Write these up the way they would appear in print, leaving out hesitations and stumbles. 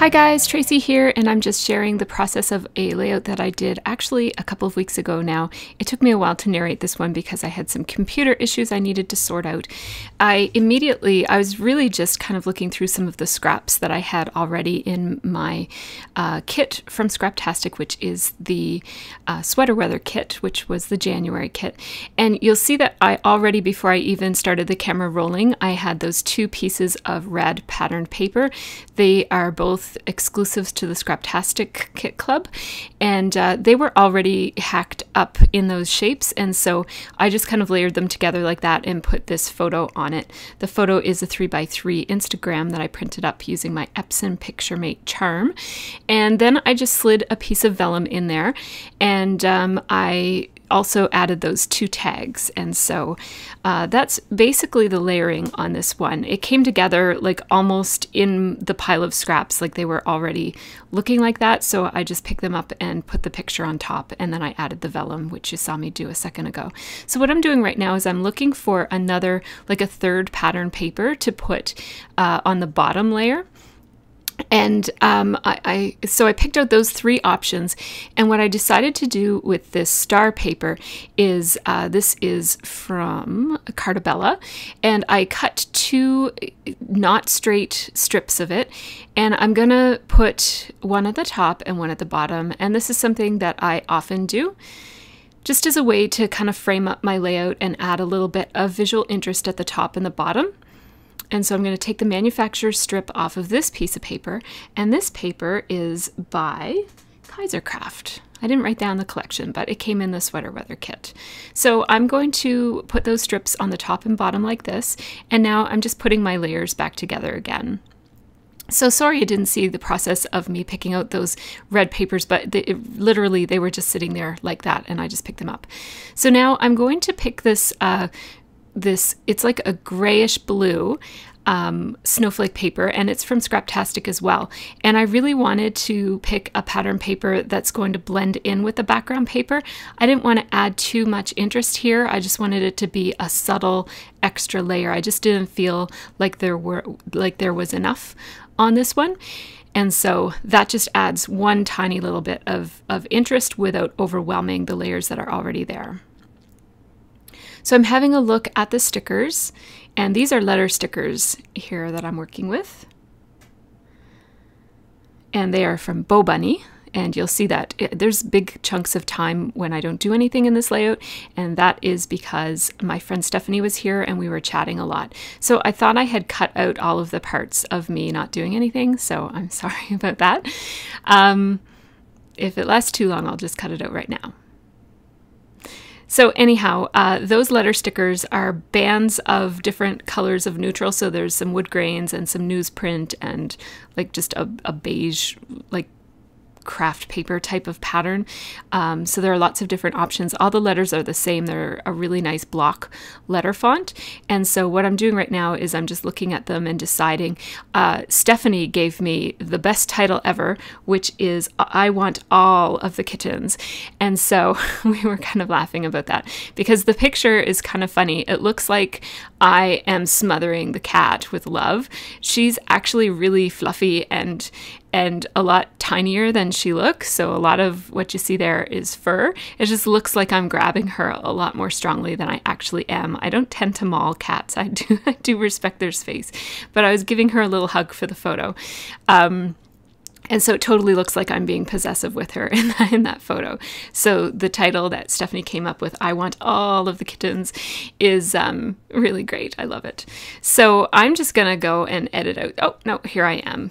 Hi guys, Tracy here, and I'm just sharing the process of a layout that I did actually a couple of weeks ago now. It took me a while to narrate this one because I had some computer issues I needed to sort out. I was really just kind of looking through some of the scraps that I had already in my kit from Scraptastic, which is the Sweater Weather kit, which was the January kit. And you'll see that I already, before I even started the camera rolling, I had those two pieces of red patterned paper. They are both exclusives to the Scraptastic Kit Club, and they were already hacked up in those shapes, and so I just kind of layered them together like that and put this photo on it. The photo is a 3x3 Instagram that I printed up using my Epson PictureMate charm, and then I just slid a piece of vellum in there, and I also added those two tags, and so that's basically the layering on this one. It came together like almost in the pile of scraps, like they were already looking like that, so I just picked them up and put the picture on top, and then I added the vellum, which you saw me do a second ago. So what I'm doing right now is I'm looking for another, like a third pattern paper to put on the bottom layer. And so I picked out those three options, and what I decided to do with this star paper is this is from Cartabella, and I cut two not straight strips of it, and I'm gonna put one at the top and one at the bottom, and this is something that I often do just as a way to kind of frame up my layout and add a little bit of visual interest at the top and the bottom. And so I'm going to take the manufacturer's strip off of this piece of paper, and this paper is by Kaisercraft. I didn't write down the collection, but it came in the Sweater Weather kit. So I'm going to put those strips on the top and bottom like this, and now I'm just putting my layers back together again. So sorry you didn't see the process of me picking out those red papers, but literally they were just sitting there like that, and I just picked them up. So now I'm going to pick this it's like a grayish blue snowflake paper, and it's from Scraptastic as well. And I really wanted to pick a pattern paper that's going to blend in with the background paper. I didn't want to add too much interest here. I just wanted it to be a subtle extra layer. I just didn't feel like there was enough on this one. And so that just adds one tiny little bit of interest without overwhelming the layers that are already there. So I'm having a look at the stickers, and these are letter stickers here that I'm working with. And they are from Bo Bunny, and you'll see that there's big chunks of time when I don't do anything in this layout, and that is because my friend Stephanie was here and we were chatting a lot. So I thought I had cut out all of the parts of me not doing anything, so I'm sorry about that. If it lasts too long, I'll just cut it out right now. So anyhow, those letter stickers are bands of different colors of neutral. So there's some wood grains and some newsprint and like just a beige, like craft paper type of pattern. So there are lots of different options. All the letters are the same. They're a really nice block letter font. And so what I'm doing right now is I'm just looking at them and deciding. Stephanie gave me the best title ever, which is I Want All of the Kittens. And so we were kind of laughing about that because the picture is kind of funny. It looks like I am smothering the cat with love. She's actually really fluffy and a lot tinier than she looks. So a lot of what you see there is fur. It just looks like I'm grabbing her a lot more strongly than I actually am. I don't tend to maul cats. I do respect their space, but I was giving her a little hug for the photo. And so it totally looks like I'm being possessive with her in that photo. So the title that Stephanie came up with, I Want All of the Kittens, is really great. I love it. So I'm just going to go and edit out. Oh, no, here I am.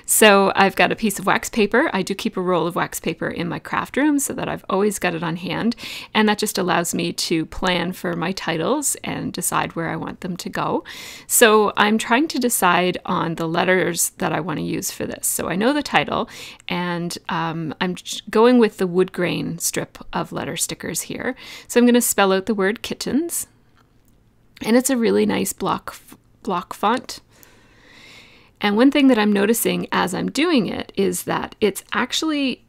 So I've got a piece of wax paper. I do keep a roll of wax paper in my craft room so that I've always got it on hand. And that just allows me to plan for my titles and decide where I want them to go. So I'm trying to decide on the letters that I want to use for this. So I know the title, and I'm going with the wood grain strip of letter stickers here. So I'm going to spell out the word kittens. And it's a really nice block font. And one thing that I'm noticing as I'm doing it is that it's actually,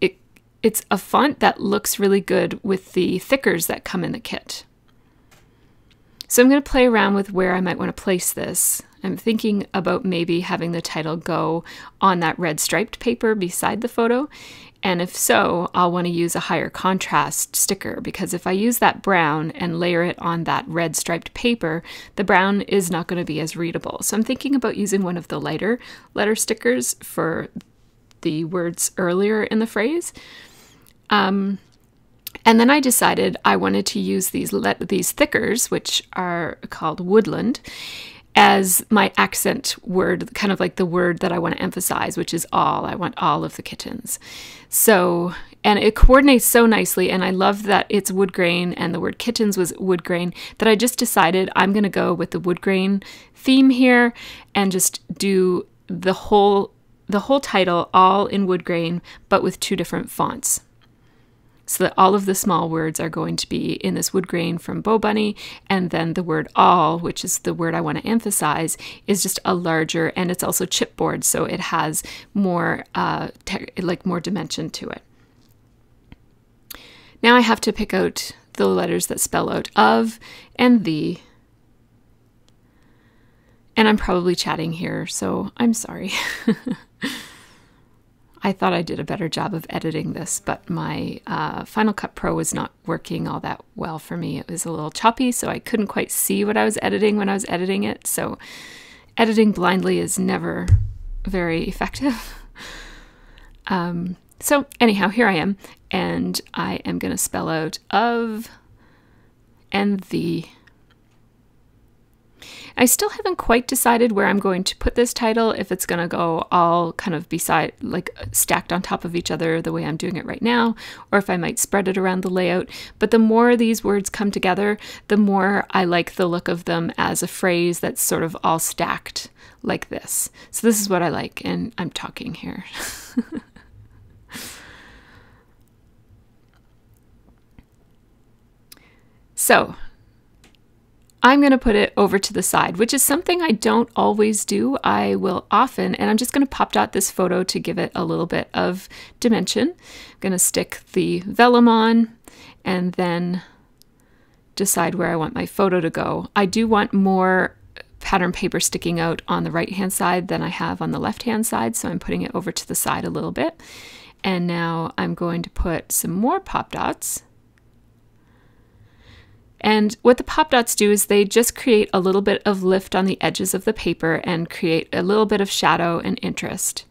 it's a font that looks really good with the thickers that come in the kit. So I'm going to play around with where I might want to place this. I'm thinking about maybe having the title go on that red striped paper beside the photo. And if so, I'll want to use a higher contrast sticker, because if I use that brown and layer it on that red striped paper, the brown is not going to be as readable. So I'm thinking about using one of the lighter letter stickers for the words earlier in the phrase. And then I decided I wanted to use these thickers, which are called woodland, as my accent word, kind of like the word that I want to emphasize, which is all. I want all of the kittens. So, and it coordinates so nicely, and I love that it's wood grain and the word kittens was wood grain, that I just decided I'm going to go with the wood grain theme here and just do the whole title all in wood grain, but with 2 different fonts. So that all of the small words are going to be in this wood grain from Bo Bunny, and then the word all, which is the word I want to emphasize, is just a larger, and it's also chipboard, so it has more more dimension to it. Now I have to pick out the letters that spell out of and the, and I'm probably chatting here, so I'm sorry. I thought I did a better job of editing this, but my Final Cut Pro was not working all that well for me. It was a little choppy, so I couldn't quite see what I was editing when I was editing it. So editing blindly is never very effective. So anyhow, here I am, and I am going to spell out of and the. I still haven't quite decided where I'm going to put this title, if it's going to go all kind of beside, like stacked on top of each other the way I'm doing it right now, or if I might spread it around the layout. But the more these words come together, the more I like the look of them as a phrase that's sort of all stacked like this. So this is what I like, and I'm talking here. So I'm going to put it over to the side, which is something I don't always do. I will often, and I'm just going to pop dot this photo to give it a little bit of dimension. I'm going to stick the vellum on and then decide where I want my photo to go. I do want more pattern paper sticking out on the right-hand side than I have on the left-hand side, so I'm putting it over to the side a little bit. And now I'm going to put some more pop dots. And what the pop dots do is they just create a little bit of lift on the edges of the paper and create a little bit of shadow and interest.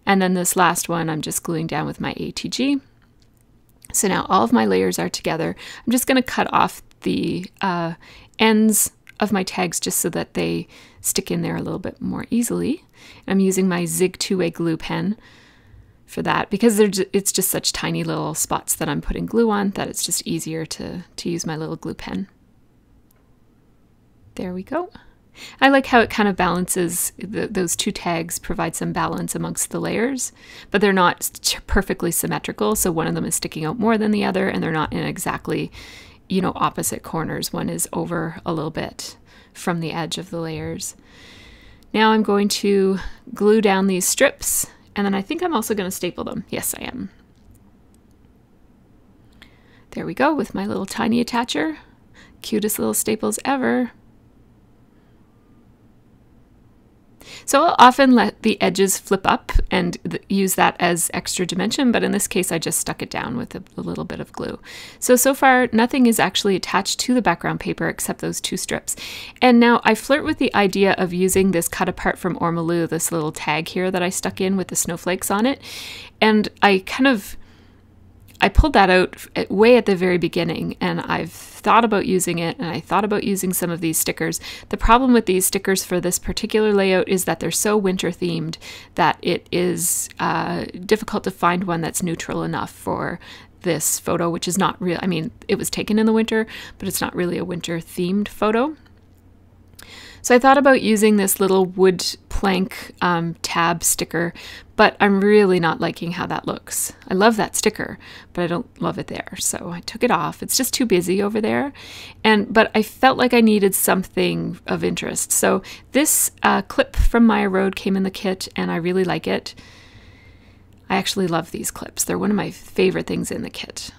And then this last one I'm just gluing down with my ATG. So now all of my layers are together. I'm just going to cut off the ends of my tags just so that they stick in there a little bit more easily. I'm using my Zig 2-way glue pen for that, because it's just such tiny little spots that I'm putting glue on that it's just easier to use my little glue pen. There we go. I like how it kind of balances, those 2 tags provide some balance amongst the layers, but they're not perfectly symmetrical, so one of them is sticking out more than the other, and they're not in exactly, opposite corners. One is over a little bit from the edge of the layers. Now I'm going to glue down these strips, and then I think I'm also going to staple them. Yes, I am. There we go with my little tiny attacher. Cutest little staples ever. So I'll often let the edges flip up and use that as extra dimension, but in this case I just stuck it down with a little bit of glue. So far nothing is actually attached to the background paper except those 2 strips. And now I flirt with the idea of using this cut apart from Ormolu, this little tag here that I stuck in with the snowflakes on it. And I pulled that out way at the very beginning, and I've thought about using it, and I thought about using some of these stickers. The problem with these stickers for this particular layout is that they're so winter themed that it is difficult to find one that's neutral enough for this photo, which is not real. I mean, it was taken in the winter, but it's not really a winter themed photo. So I thought about using this little wood plank tab sticker, but I'm really not liking how that looks. I love that sticker, but I don't love it there. So I took it off. It's just too busy over there. But I felt like I needed something of interest. So this clip from Maya Road came in the kit, and I really like it. I actually love these clips. They're one of my favorite things in the kit.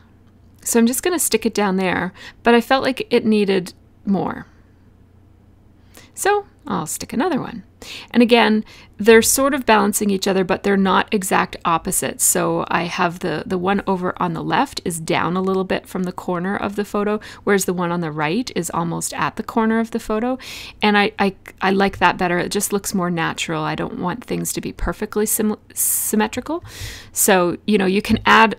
So I'm just going to stick it down there, but I felt like it needed more. So I'll stick another one. And again, they're sort of balancing each other, but they're not exact opposites. So I have the one over on the left is down a little bit from the corner of the photo, whereas the one on the right is almost at the corner of the photo. And I like that better. It just looks more natural. I don't want things to be perfectly symmetrical. So, you know, you can add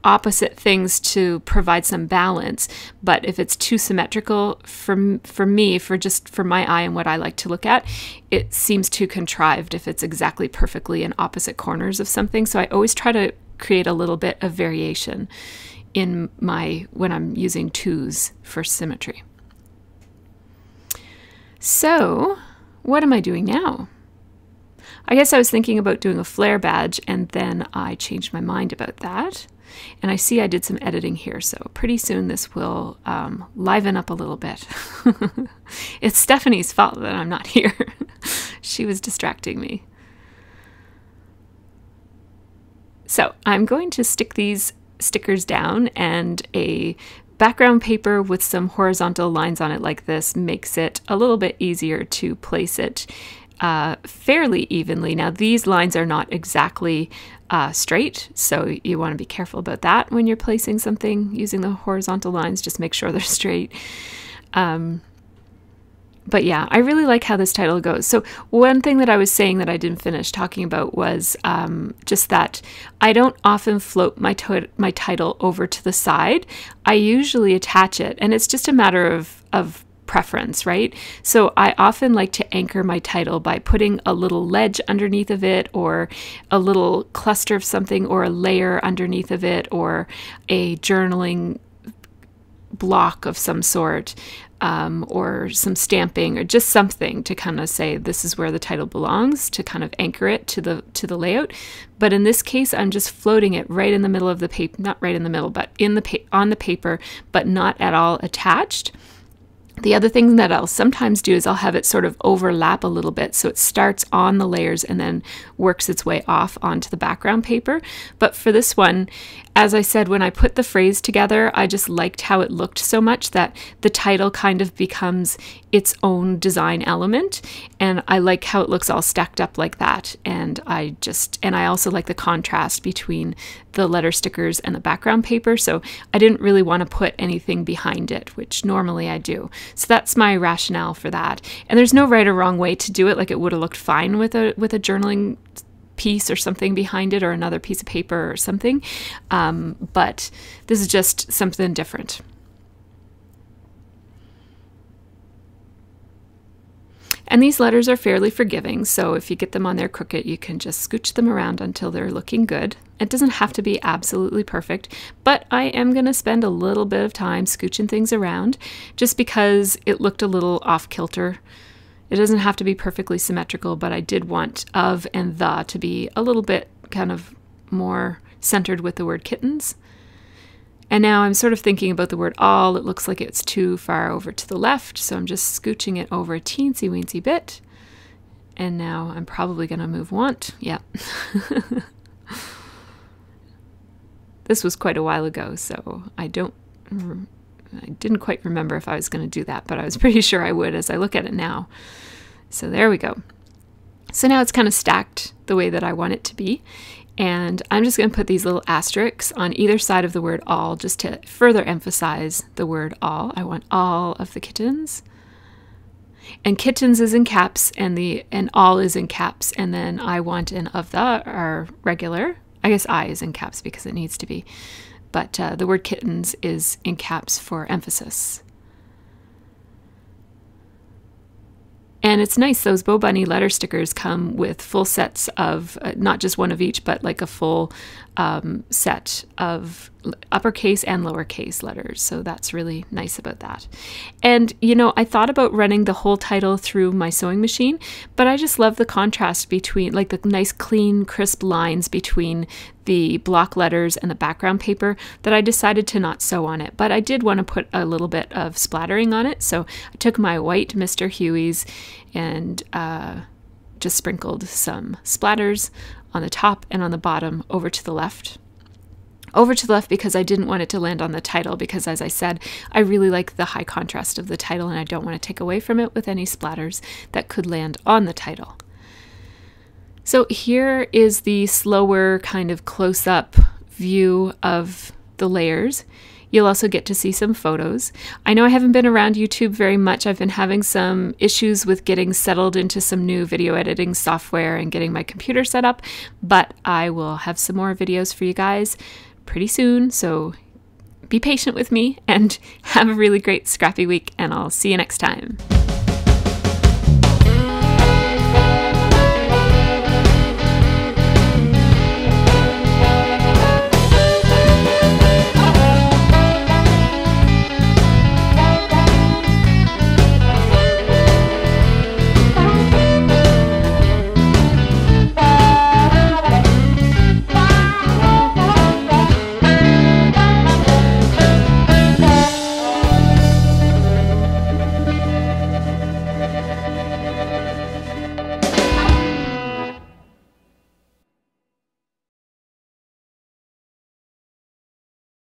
opposite things to provide some balance, but if it's too symmetrical for me, for my eye and what I like to look at, it seems too contrived if it's exactly perfectly in opposite corners of something. So I always try to create a little bit of variation in when I'm using twos for symmetry. So what am I doing now? I guess I was thinking about doing a flare badge, and then I changed my mind about that. And I see I did some editing here, so pretty soon this will liven up a little bit. It's Stephanie's fault that I'm not here. She was distracting me. So I'm going to stick these stickers down, and a background paper with some horizontal lines on it like this makes it a little bit easier to place it fairly evenly. Now these lines are not exactly straight, so you want to be careful about that when you're placing something using the horizontal lines. Just make sure they're straight. But yeah, I really like how this title goes. So one thing that I was saying that I didn't finish talking about was just that I don't often float my title over to the side. I usually attach it, and it's just a matter of preference, right? So I often like to anchor my title by putting a little ledge underneath of it, or a little cluster of something, or a layer underneath of it, or a journaling block of some sort, or some stamping, or just something to kind of say this is where the title belongs, to kind of anchor it to the layout. But in this case, I'm just floating it right in the middle of the paper, not right in the middle, but on the paper, but not at all attached. The other thing that I'll sometimes do is I'll have it sort of overlap a little bit, so it starts on the layers and then works its way off onto the background paper. But for this one, as I said, when I put the phrase together, I just liked how it looked so much that the title kind of becomes its own design element, and I like how it looks all stacked up like that. And I also like the contrast between the letter stickers and the background paper, so I didn't really want to put anything behind it, which normally I do. So that's my rationale for that. And there's no right or wrong way to do it. Like, it would have looked fine with a journaling piece or something behind it, or another piece of paper or something, but this is just something different. And these letters are fairly forgiving, so if you get them on there crooked, you can just scooch them around until they're looking good. It doesn't have to be absolutely perfect, but I am going to spend a little bit of time scooching things around, just because it looked a little off kilter. It doesn't have to be perfectly symmetrical, but I did want of and the to be a little bit kind of more centered with the word kittens. And now I'm sort of thinking about the word all. It looks like it's too far over to the left, so I'm just scooching it over a teensy weensy bit. And now I'm probably going to move want. Yeah. This was quite a while ago, so I didn't quite remember if I was going to do that, but I was pretty sure I would as I look at it now. So there we go. So now it's kind of stacked the way that I want it to be. And I'm just going to put these little asterisks on either side of the word all, just to further emphasize the word all. I want all of the kittens. And kittens is in caps, and all is in caps. And then I want an of the are regular. I guess I is in caps because it needs to be. But the word kittens is in caps for emphasis. And it's nice, those Bo Bunny letter stickers come with full sets of, not just one of each, but like a full set of uppercase and lowercase letters. So that's really nice about that. And, you know, I thought about running the whole title through my sewing machine, but I just love the contrast between, like, the nice, clean, crisp lines between the block letters and the background paper, that I decided to not sew on it. But I did want to put a little bit of splattering on it. So I took my white Mr. Huey's and just sprinkled some splatters on the top and on the bottom over to the left. over to the left because I didn't want it to land on the title, because as I said, I really like the high contrast of the title and I don't want to take away from it with any splatters that could land on the title. So here is the slower kind of close-up view of the layers. You'll also get to see some photos. I know I haven't been around YouTube very much. I've been having some issues with getting settled into some new video editing software and getting my computer set up, but I will have some more videos for you guys pretty soon, so be patient with me and have a really great scrappy week, and I'll see you next time.